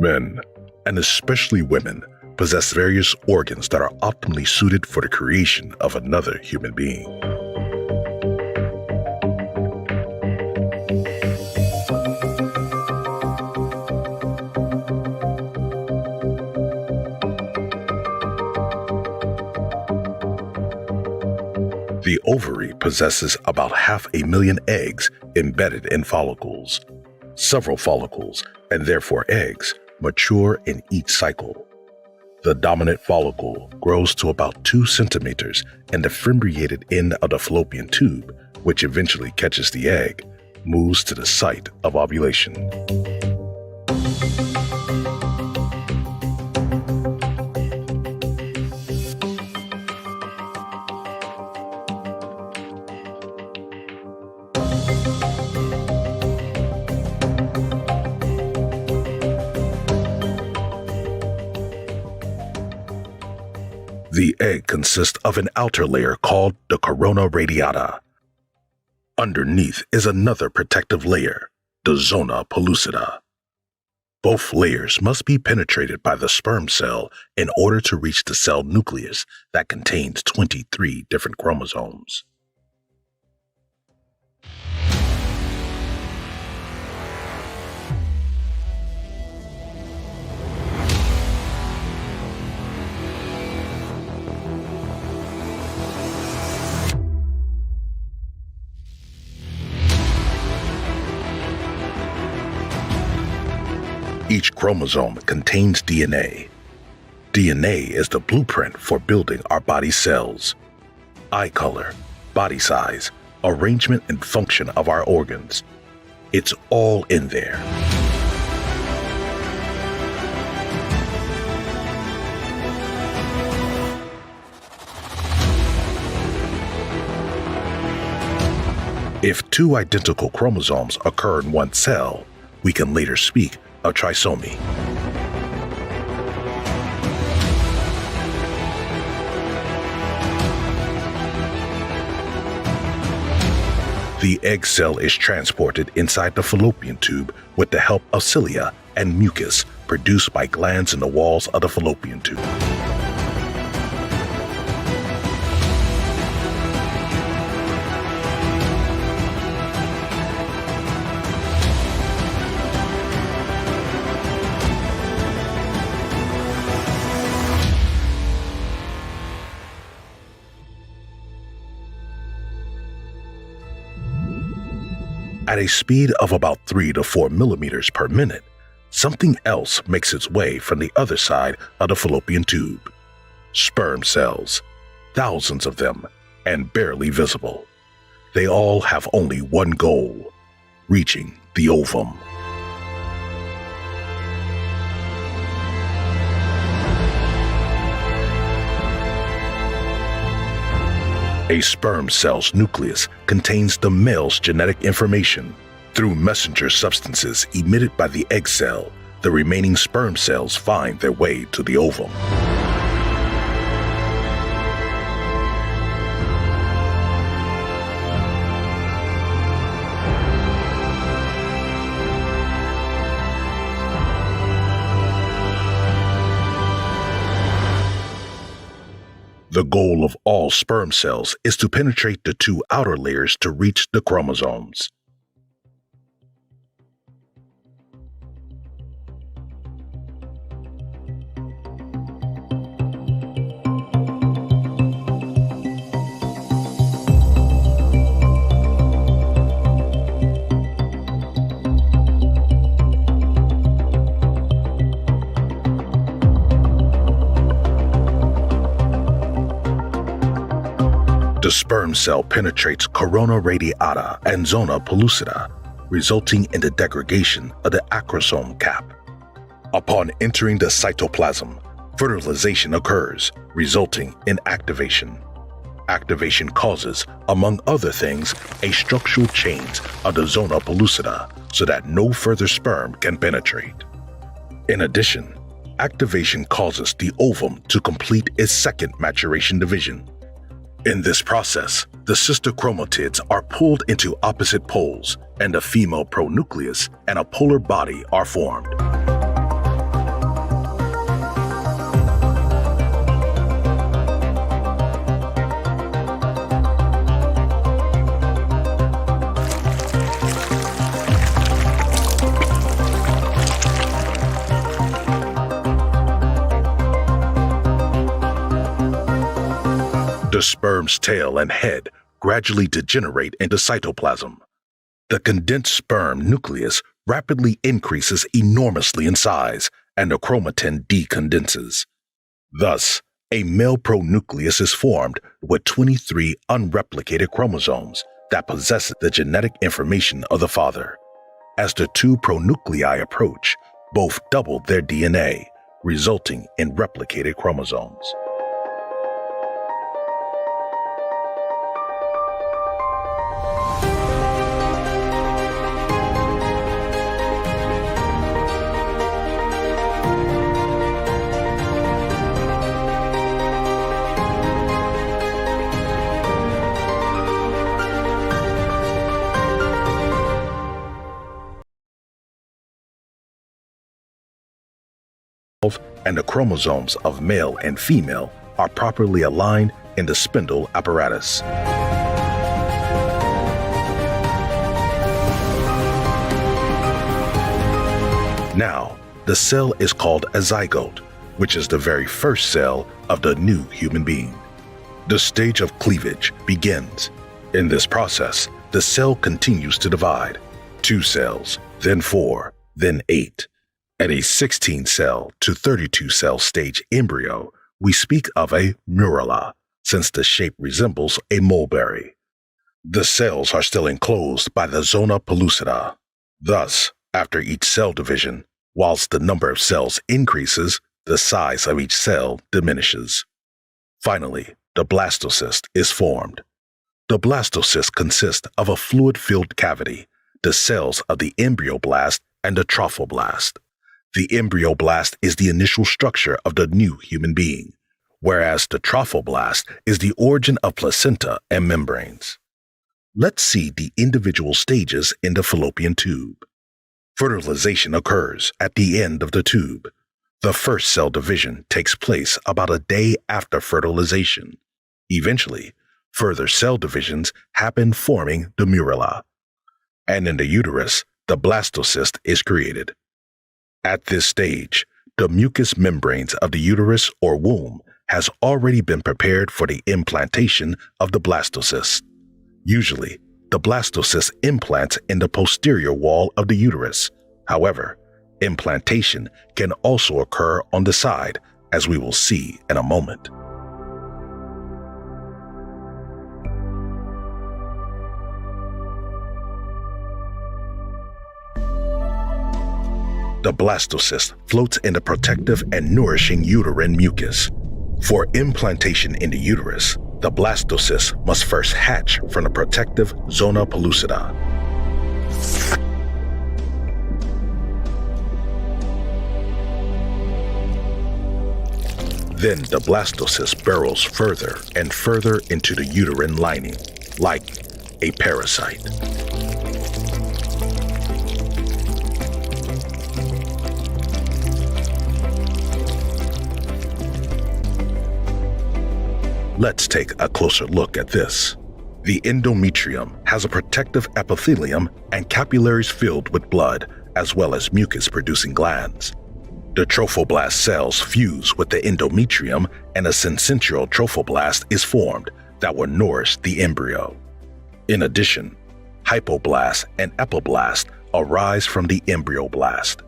Men, and especially women, possess various organs that are optimally suited for the creation of another human being. The ovary possesses about 500,000 eggs embedded in follicles. Several follicles, and therefore eggs, mature in each cycle. The dominant follicle grows to about 2 centimeters and the fimbriated end of the fallopian tube, which eventually catches the egg, moves to the site of ovulation. The egg consists of an outer layer called the corona radiata. Underneath is another protective layer, the zona pellucida. Both layers must be penetrated by the sperm cell in order to reach the cell nucleus that contains 23 different chromosomes. Each chromosome contains DNA. DNA is the blueprint for building our body cells. Eye color, body size, arrangement and function of our organs. It's all in there. If 2 identical chromosomes occur in one cell, we can later speak of trisomy. The egg cell is transported inside the fallopian tube with the help of cilia and mucus produced by glands in the walls of the fallopian tube. At a speed of about 3 to 4 millimeters per minute, something else makes its way from the other side of the fallopian tube. Sperm cells, thousands of them, and barely visible. They all have only one goal: reaching the ovum. A sperm cell's nucleus contains the male's genetic information. Through messenger substances emitted by the egg cell, the remaining sperm cells find their way to the ovum. The goal of all sperm cells is to penetrate the 2 outer layers to reach the chromosomes. The sperm cell penetrates corona radiata and zona pellucida, resulting in the degradation of the acrosome cap. Upon entering the cytoplasm, fertilization occurs, resulting in activation. Activation causes, among other things, a structural change of the zona pellucida so that no further sperm can penetrate. In addition, activation causes the ovum to complete its second maturation division. In this process, the sister chromatids are pulled into opposite poles, and a female pronucleus and a polar body are formed. The sperm's tail and head gradually degenerate into cytoplasm. The condensed sperm nucleus rapidly increases enormously in size, and the chromatin decondenses. Thus, a male pronucleus is formed with 23 unreplicated chromosomes that possess the genetic information of the father. As the two pronuclei approach, both double their DNA, resulting in replicated chromosomes. And the chromosomes of male and female are properly aligned in the spindle apparatus. Now, the cell is called a zygote, which is the very first cell of the new human being. The stage of cleavage begins. In this process, the cell continues to divide. 2 cells, then 4, then 8. At a 16-cell to 32-cell stage embryo, we speak of a murula, since the shape resembles a mulberry. The cells are still enclosed by the zona pellucida. Thus, after each cell division, whilst the number of cells increases, the size of each cell diminishes. Finally, the blastocyst is formed. The blastocyst consists of a fluid-filled cavity, the cells of the embryoblast and the trophoblast. The embryoblast is the initial structure of the new human being, whereas the trophoblast is the origin of placenta and membranes. Let's see the individual stages in the fallopian tube. Fertilization occurs at the end of the tube. The first cell division takes place about a day after fertilization. Eventually, further cell divisions happen, forming the murula. And in the uterus, the blastocyst is created. At this stage, the mucous membranes of the uterus or womb has already been prepared for the implantation of the blastocyst. Usually, the blastocyst implants in the posterior wall of the uterus. However, implantation can also occur on the side, as we will see in a moment. The blastocyst floats in the protective and nourishing uterine mucus. For implantation in the uterus, the blastocyst must first hatch from the protective zona pellucida. Then the blastocyst burrows further and further into the uterine lining, like a parasite. Let's take a closer look at this. The endometrium has a protective epithelium and capillaries filled with blood, as well as mucus-producing glands. The trophoblast cells fuse with the endometrium, and a syncytial trophoblast is formed that will nourish the embryo. In addition, hypoblast and epiblast arise from the embryoblast.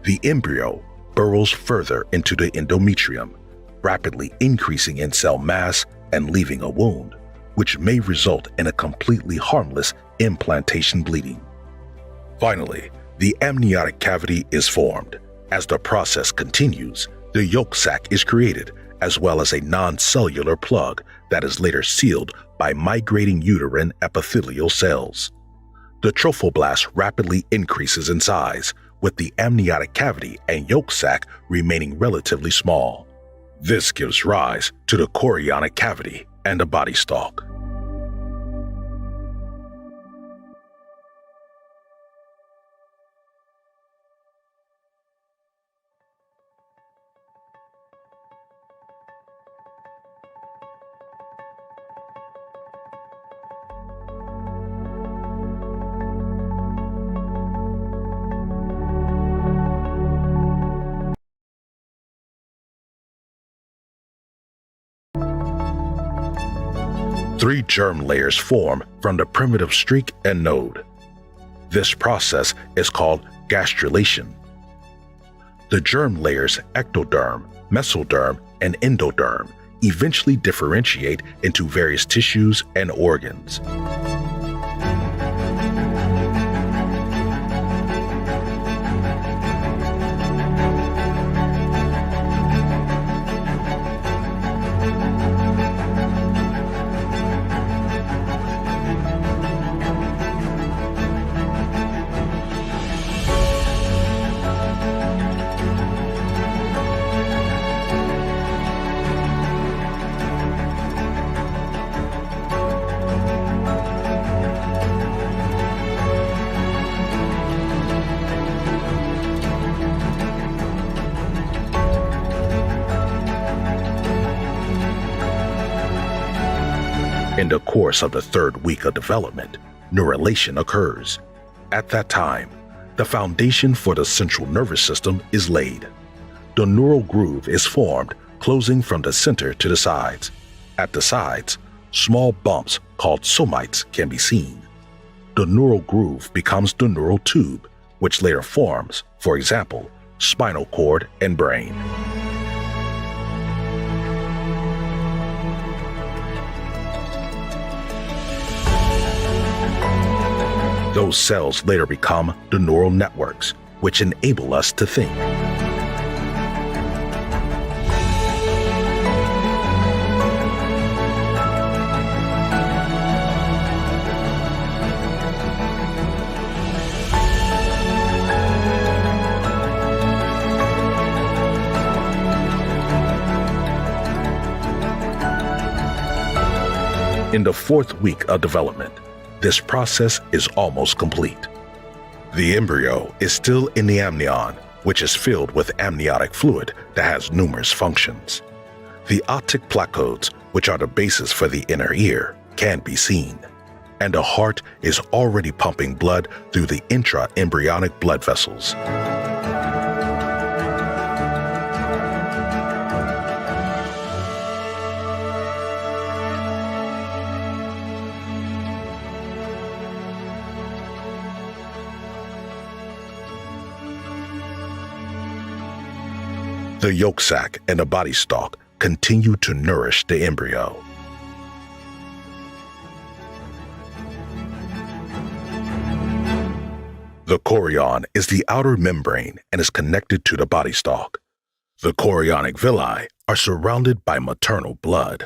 The embryo burrows further into the endometrium, rapidly increasing in cell mass and leaving a wound, which may result in a completely harmless implantation bleeding. Finally, the amniotic cavity is formed. As the process continues, the yolk sac is created, as well as a non-cellular plug that is later sealed by migrating uterine epithelial cells. The trophoblast rapidly increases in size, with the amniotic cavity and yolk sac remaining relatively small. This gives rise to the chorionic cavity and the body stalk. 3 germ layers form from the primitive streak and node. This process is called gastrulation. The germ layers ectoderm, mesoderm, and endoderm eventually differentiate into various tissues and organs. In the course of the 3rd week of development, neurulation occurs. At that time, the foundation for the central nervous system is laid. The neural groove is formed, closing from the center to the sides. At the sides, small bumps called somites can be seen. The neural groove becomes the neural tube, which later forms, for example, spinal cord and brain. Those cells later become the neural networks, which enable us to think. In the 4th week of development, this process is almost complete. The embryo is still in the amnion, which is filled with amniotic fluid that has numerous functions. The optic placodes, which are the basis for the inner ear, can be seen, and the heart is already pumping blood through the intra-embryonic blood vessels. The yolk sac and the body stalk continue to nourish the embryo. The chorion is the outer membrane and is connected to the body stalk. The chorionic villi are surrounded by maternal blood.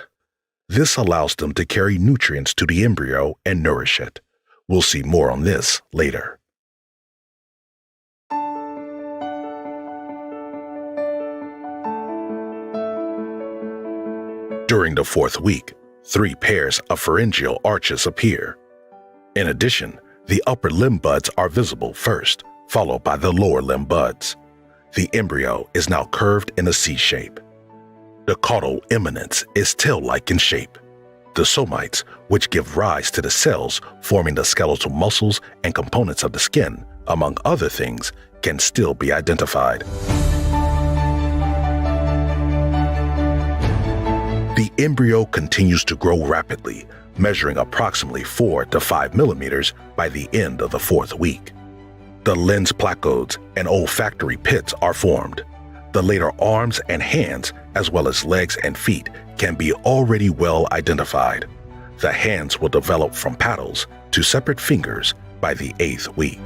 This allows them to carry nutrients to the embryo and nourish it. We'll see more on this later. During the 4th week, 3 pairs of pharyngeal arches appear. In addition, the upper limb buds are visible first, followed by the lower limb buds. The embryo is now curved in a C shape. The caudal eminence is tail-like in shape. The somites, which give rise to the cells forming the skeletal muscles and components of the skin, among other things, can still be identified. The embryo continues to grow rapidly, measuring approximately 4 to 5 millimeters by the end of the 4th week. The lens placodes and olfactory pits are formed. The later arms and hands, as well as legs and feet, can be already well identified. The hands will develop from paddles to separate fingers by the 8th week.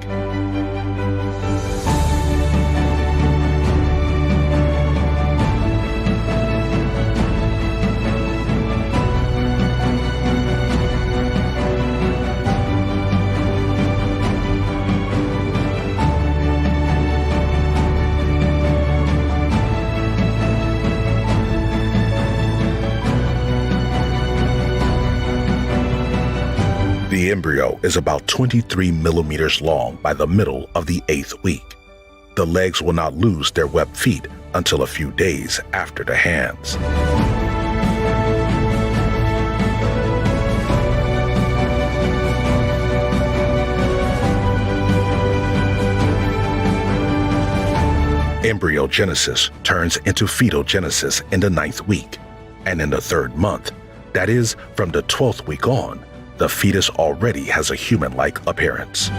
The embryo is about 23 millimeters long by the middle of the 8th week. The legs will not lose their webbed feet until a few days after the hands. Embryogenesis turns into fetogenesis in the 9th week, and in the 3rd month, That is, from the 12th week on, the fetus already has a human-like appearance.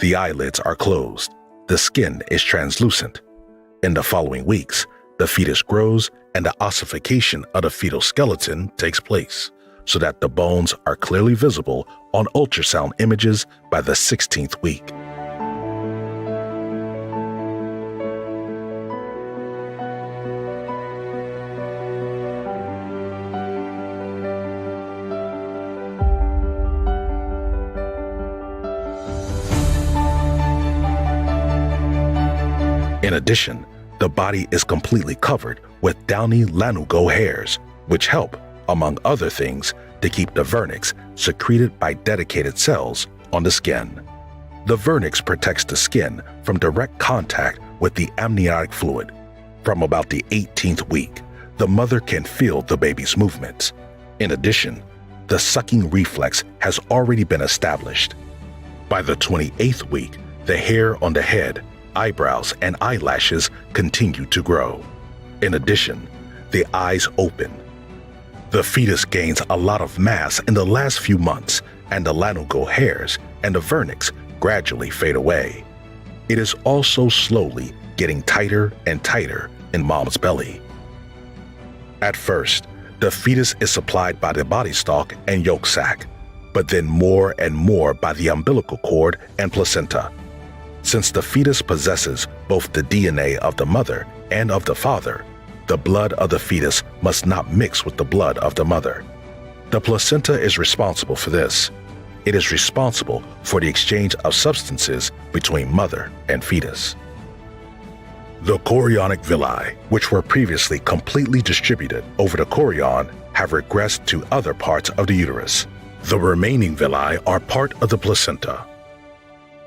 The eyelids are closed. The skin is translucent. In the following weeks, the fetus grows and the ossification of the fetal skeleton takes place, so that the bones are clearly visible on ultrasound images by the 16th week. In addition, the body is completely covered with downy lanugo hairs, which help, among other things, to keep the vernix secreted by dedicated cells on the skin. The vernix protects the skin from direct contact with the amniotic fluid. From about the 18th week, the mother can feel the baby's movements. In addition, the sucking reflex has already been established. By the 28th week, the hair on the head, eyebrows, and eyelashes continue to grow. In addition, the eyes open. The fetus gains a lot of mass in the last few months, and the lanugo hairs and the vernix gradually fade away. It is also slowly getting tighter and tighter in mom's belly. At first, the fetus is supplied by the body stalk and yolk sac, but then more and more by the umbilical cord and placenta. Since the fetus possesses both the DNA of the mother and of the father, the blood of the fetus must not mix with the blood of the mother. The placenta is responsible for this. It is responsible for the exchange of substances between mother and fetus. The chorionic villi, which were previously completely distributed over the chorion, have regressed to other parts of the uterus. The remaining villi are part of the placenta.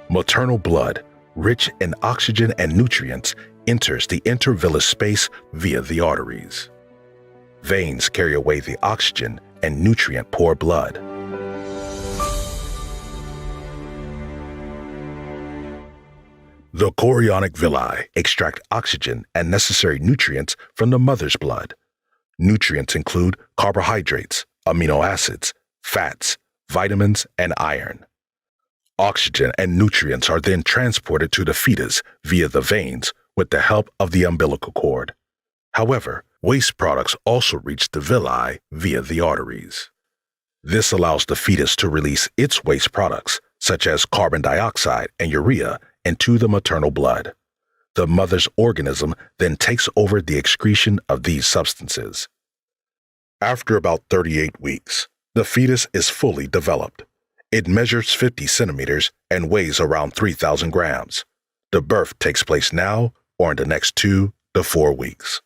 Maternal blood, rich in oxygen and nutrients, enters the intervillous space via the arteries. Veins carry away the oxygen and nutrient-poor blood. The chorionic villi extract oxygen and necessary nutrients from the mother's blood. Nutrients include carbohydrates, amino acids, fats, vitamins, and iron. Oxygen and nutrients are then transported to the fetus via the veins with the help of the umbilical cord. However, waste products also reach the villi via the arteries. This allows the fetus to release its waste products, such as carbon dioxide and urea, into the maternal blood. The mother's organism then takes over the excretion of these substances. After about 38 weeks, the fetus is fully developed. It measures 50 centimeters and weighs around 3,000 grams. The birth takes place now or in the next 2 to 4 weeks.